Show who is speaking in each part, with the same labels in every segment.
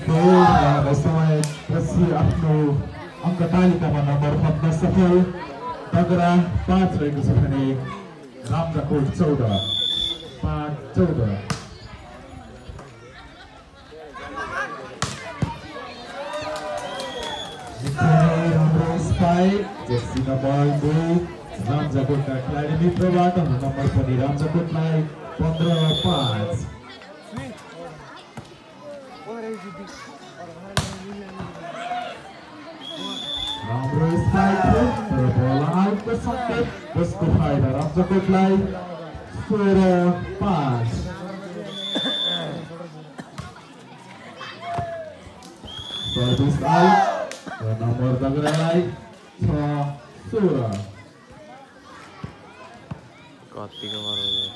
Speaker 1: समयपछि आफ्नो अङ्क तालिकामा नम्बर भन्न सफल तगरा 5 रहेको छ भने रामजाकोट 14 5-14 राम्रो स्पाइक जर्सी नम्बर 2 रामजाकोटका खेलाडी मित्रबाट नम्बर पनि रामजाकोटलाई 15-5 राम्रो स्पाइक तर बल आउटको सट्टा जसको फाइदा रामजाकोटलाई 16-5 सर्भिस आउट र नम्बर दगरालाई 6-16
Speaker 2: कतिको बराबर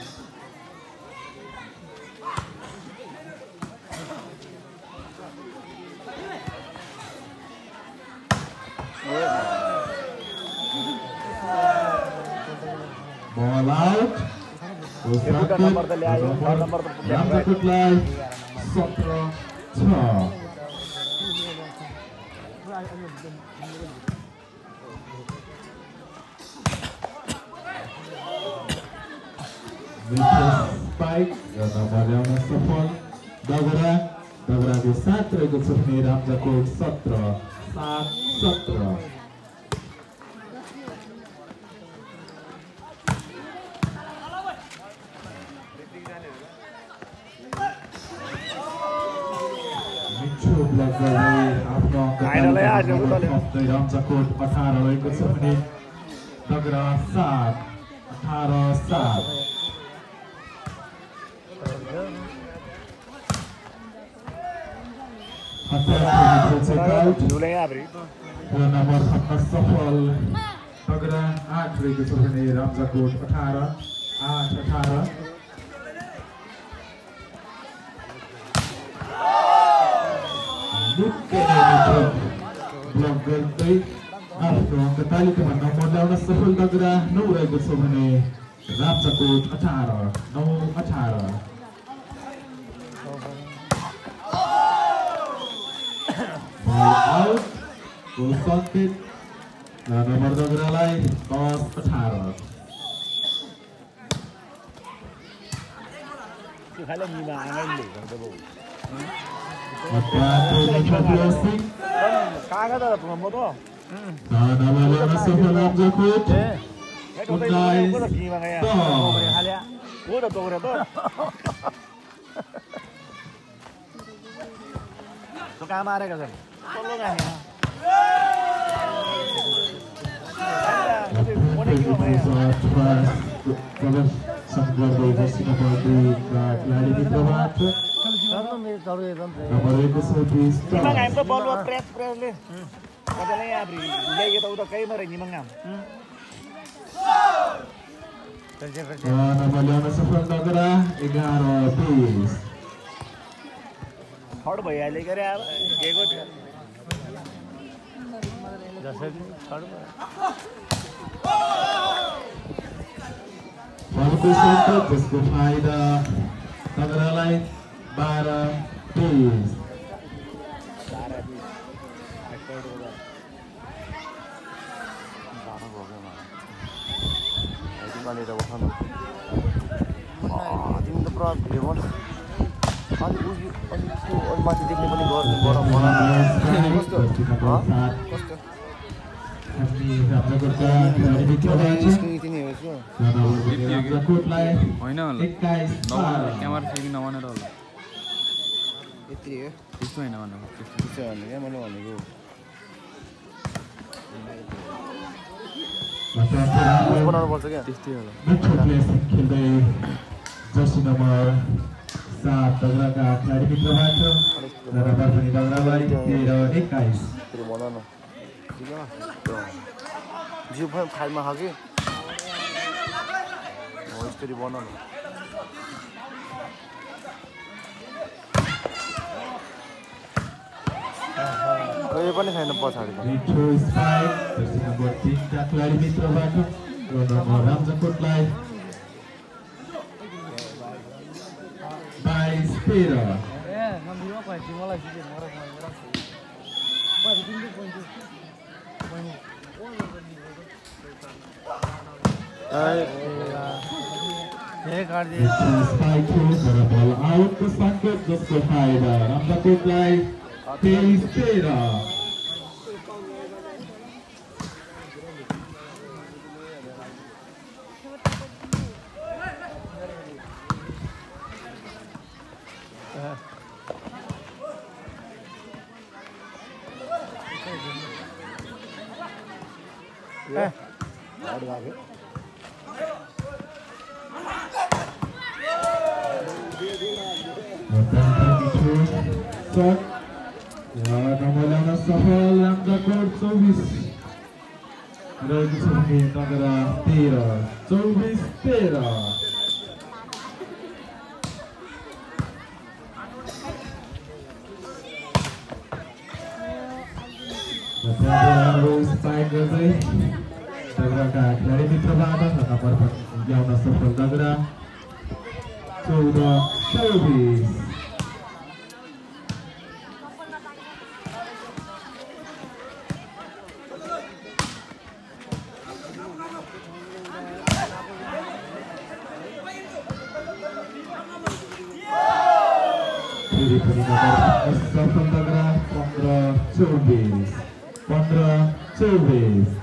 Speaker 1: ball out Ramjakootलाई 17-6 spike र नम्बर ल्याउन सफल दगराको 7 रहेको छ भने रामजाकोट 17-7-17 रामजाकोट 18 रहेको छ भने दगरा 7-18-7 नम्बर भन्न सफल दगरा 8 रहेको छ भने रामजाकोट 18-8-18 ब्लक गर्दै आफ्नो अङ्क तालिकामा नम्बर ल्याउन सफल दगरा 9 रहेको छ भने रामजाकोट 18-9-18 आउट गोल सङ्केत नम्बर दगरालाई 10-18
Speaker 3: थर्ड भइहाल्यो के अरे अब केको थियो जसरी थर्ड
Speaker 1: त्यसको फाइदा दगरालाई 12-20
Speaker 2: तिमी त पुरा भिडियो बना माथि देख्ने पनि
Speaker 4: क्यामेरा सेभिङ नभनेर होला
Speaker 2: यति हो
Speaker 4: त्यस्तो होइन भनेको
Speaker 2: त्यस्तो भने क्या मैले भनेको बनाउनु पर्छ क्या
Speaker 4: त्यस्तै होला
Speaker 1: खेल्दै जर्सी नम्बर 7 दगराका खेलाडी मित्रबाट नम्बर पनि दगरालाई 13-21
Speaker 2: फेरि भन न जिउ पनि खालमा खायो कि हो यसरी भन न यो पनि छैन पछाडि
Speaker 1: मिठो स्पाइक जर्सी नम्बर 3 का खेलाडी मित्रबाट number रामजाकोटलाई 22-13 Spike for ball out को संकेत जसको फाइदा रामजाकोटलाई 23-13 Nomor safal Ramjakoot 24 रहेको छ भने नगरा 13 24-13 स्पाइक गर्दै नगराका खेलाडी मित्रबाट नम्बर ल्याउन सफल नगरा 14-24 सफल नगरा 15-24 15-24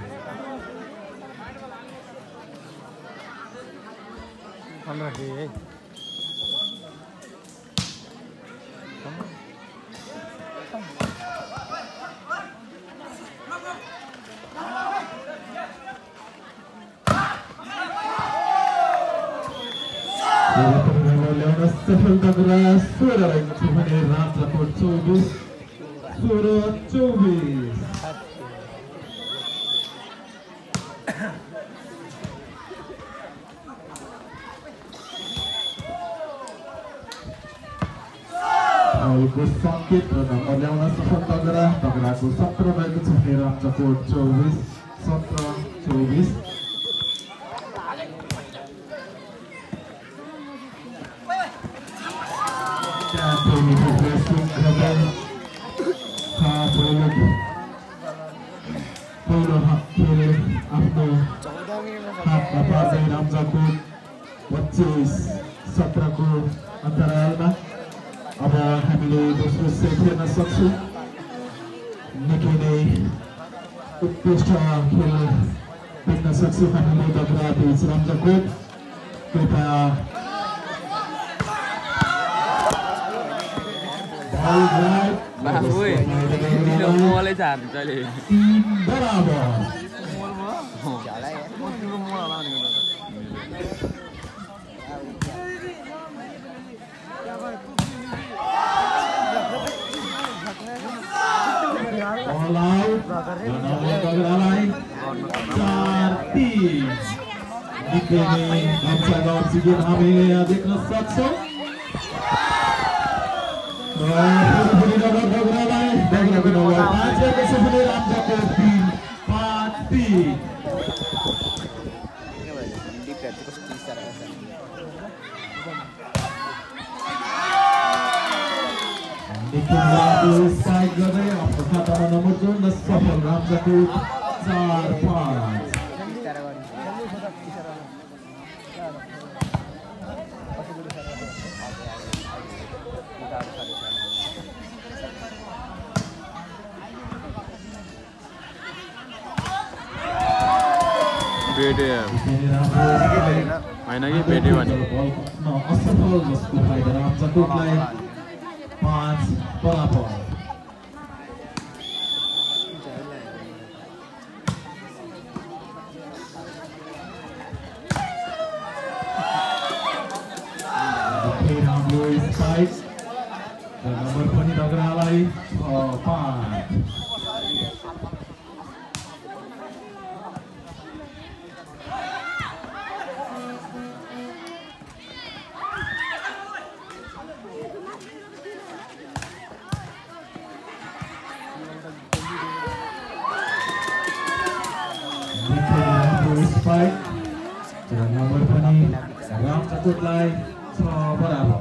Speaker 1: सफल नगरा 16 रहेको छ भने रामजाकोट 24 16-24 को संकेत र नम्बर ल्याउन सफल नगराको 17 रहेको छ भने रामजाकोट 24 17-24 रामजाकोट 25-17 को अन्तरालमा अब हामीले दोस्रो सेट हेर्न सक्छौँ निकै नै उत्कृष्ट खेल देख्न सक्छौँ हामीले दगरा बीच रामजाकोट कृपया हामी देख्न सक्छौँ नम्बर 14 सफल रामजाकोट 4-5
Speaker 4: बेटे होइन कि बेटे भने
Speaker 1: असफल जसको फाइदा रामजाकोटलाई 5 परापर नम्बर पनि नगरालाई 5 नम्बर पनि रामजाकोटलाई 6 बराबर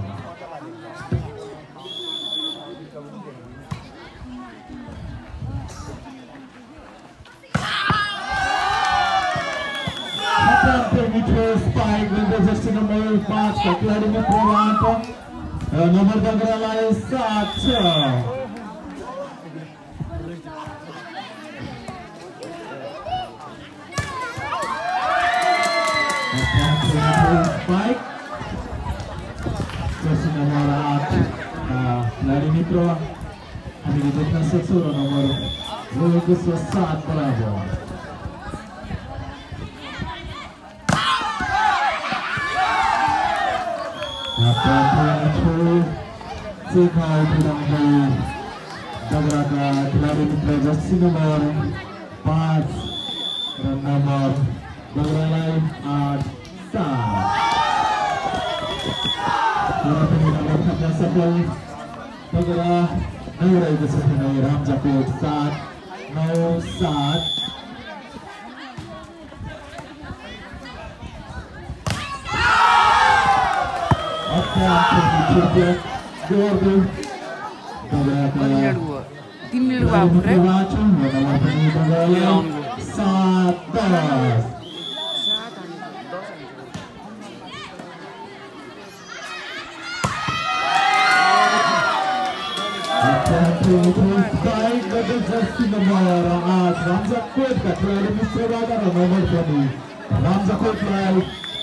Speaker 1: स्पाइक विन्दै जर्सी नम्बर 5 का खेलाडी मित्रबाट नम्बर दगरालाई 7 छ। Spike जर्सी नम्बर 8 खेलाडी मित्र हामीले देख्न सक्छौँ र नम्बर रहेको छ 7 बराबर। दगराका खेलाडी मित्र जर्सी नम्बर 5 र नम्बर दगरालाई 8 सफल दगरा नौरहेको छ भने रामजाकोट 7-9-7 रामजाकोटका खेलाडी मित्रबाट र नम्बर पनि रामजाकोटलाई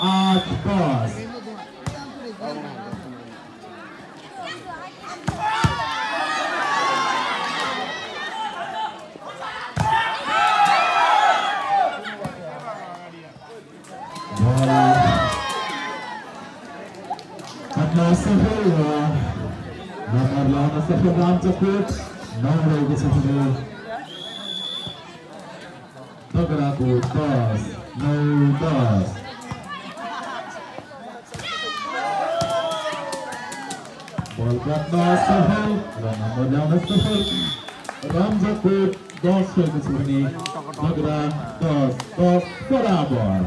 Speaker 1: 8-10 नम्बर लाउन सफल रामजाकोट 9 रहेको छ भने दगराको 10-9-10 बल काट्न सफल र नम्बर ल्याउन सफल रामजाकोट 10 रहेको छ भने दगरा 10-10 बराबर।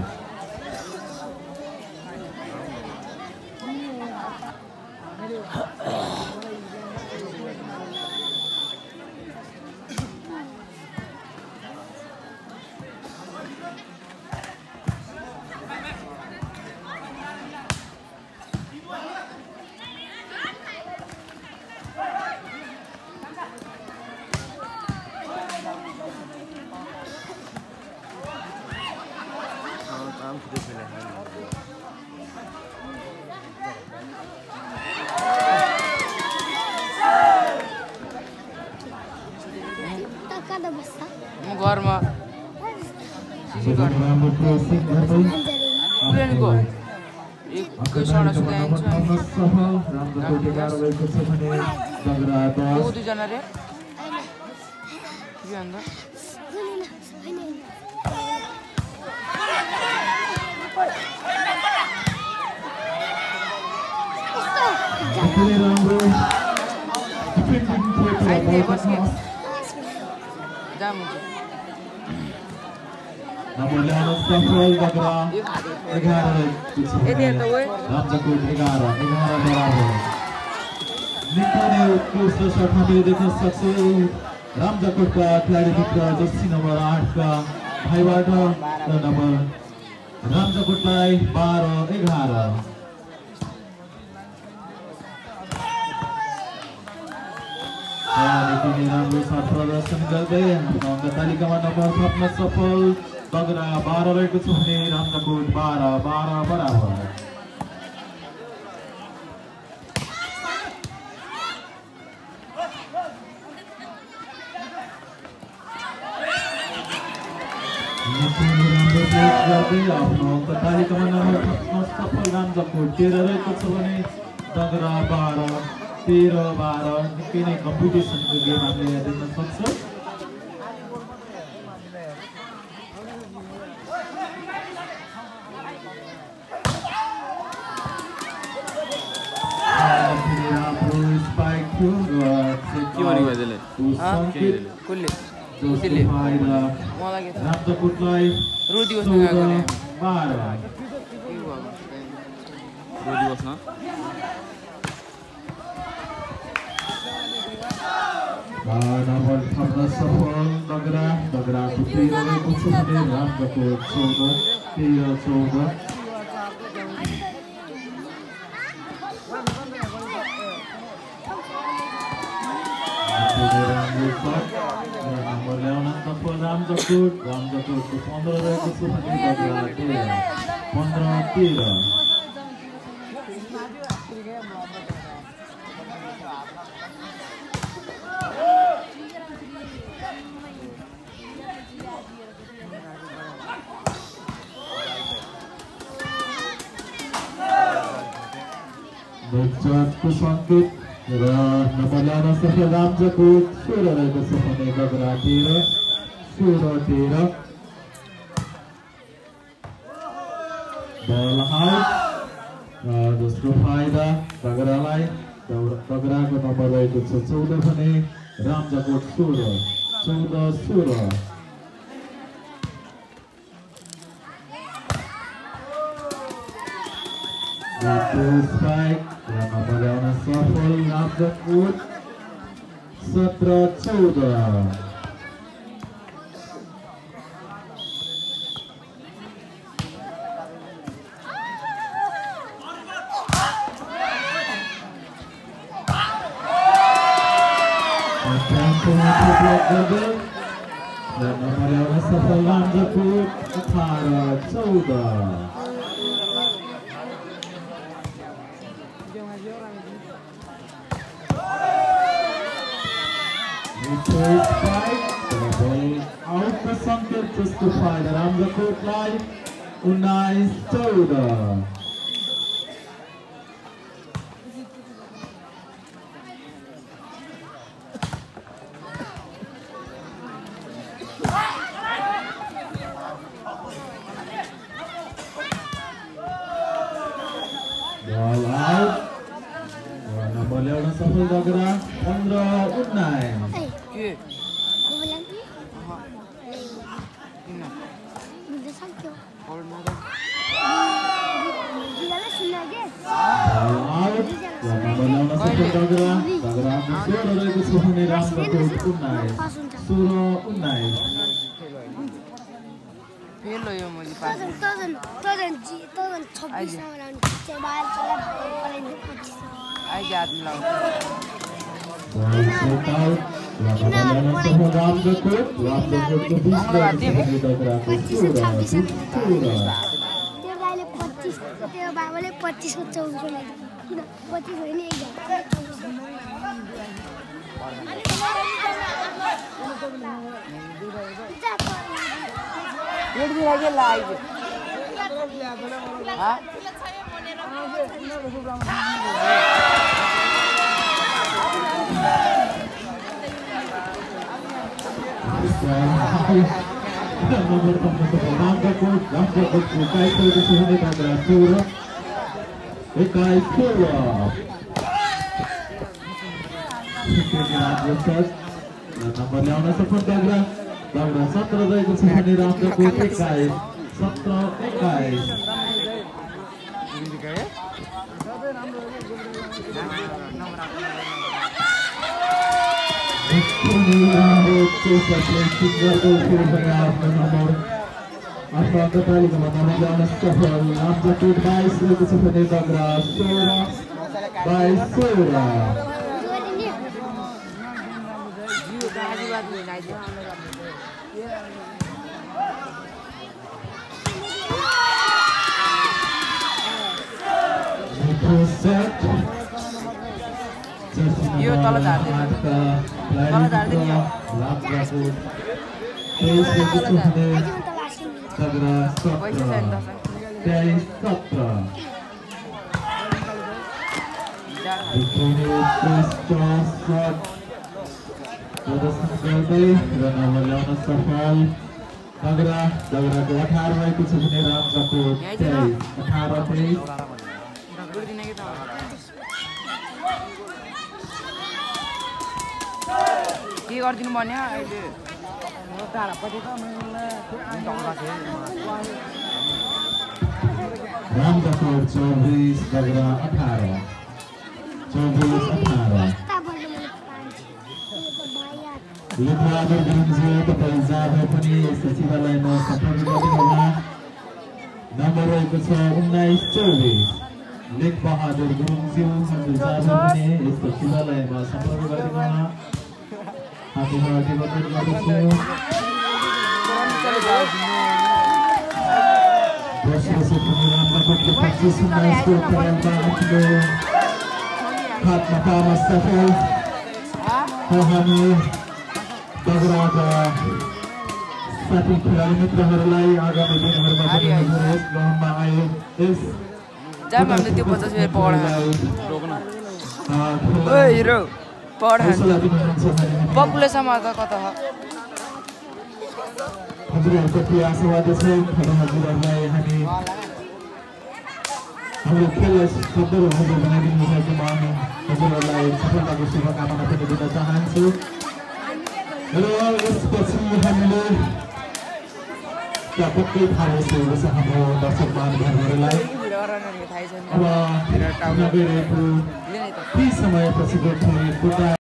Speaker 5: घरमा दुईजना रे
Speaker 1: नम्बर ल्याउन सफल दगरा 11 रामजाकोट 11 बराबर। निकै नै उत्कृष्ट सर्ट हामीले देख्न सक्छौँ रामजाकोटका खेलाडी मित्र जर्सी नम्बर 8 का भाइबाट र नम्बर रामजाकोटलाई 12-11 राम्रो सर्ट प्रदर्शन गर्दै हाम्रो तालिकामा नम्बर थप्न सफल दगरा 12 रहेको छ भने रामजाकोट 12-12 बराबर। आफ्नो तालिकामा नम्बर थप्न सफल रामजाकोट 13 रहेको छ भने दगरा 12-13-12 निकै नै कम्पिटिसनको गेम हामीले देख्न सक्छौँ। रामजाकोटलाई नम्बर थप्न सफल दगरा 13 रहेको छ भने रामजाकोट 14-13-14 ल्याउन सफल रामजकोट रामजकोटको 15 रहेको छ भने डगरा 15-13 Nukjatku sangkit Namalana sahya Ramjakut Sura रहेको छ भने डगरा 13 Ball out दोस्रो फाइदा डगरालाई डगराको नम्बर रहेको छ 14 भने रामजकोट 14 Strike Nama ल्याउन सफल रामजकोट 17-14 Nama ल्याउन सफल रामजकोट 18-14 First fight, ball out the Sanket just to fight Ramjakot line, 19-14. Ball out. Number 11 safal Dagara, 15-19. Number 11 support Dagara 17 रहेको छ भने रामजकोट 21
Speaker 5: यो तल झार्दै के गर्दिनु पर्ने अहिले टाढापट्टि त
Speaker 1: रामजकोट 24 Dagara 18 लेखबहादुर गुरुङज्यू तपाईँ जहाँ भए पनि यस सचिवालयमा सम्पर्क गर्नुहोला। नम्बर रहेको छ 19-24 लेखबहादुर गुरुङज्यू हजुर जहाँ भए पनि यस सचिवालयमा सम्पर्क गर्नुहोला। हार्दिक अभिनन्दन गर्दछु वर्षौंदेखि रामनगरको 25 को खेलमा आफ्नो हातमा पामा सफल हामी दगराका साथी खेलाडी मित्रहरूलाई आगामी दिनहरूमा पनि यस ग्राउन्डमा आए यस
Speaker 5: जाम हामीले त्यो 50 रुपैयाँ पढा ओए हिरो पढा पपुले समाज कता हो
Speaker 1: हजुरहरूको के आशावादी छ हजुरहरूलाई हामी हाम्रो खेललाई सुन्दर हजुर बनाइदिनु भएको म हजुरहरूलाई सफलताको शुभकामना पनि दिन चाहन्छु र यसपछि हामीले पक्कै थाहा भइसकेको छ हाम्रो दर्शक महानुभावहरूलाई अब नगरेको केही समयपछिको खेल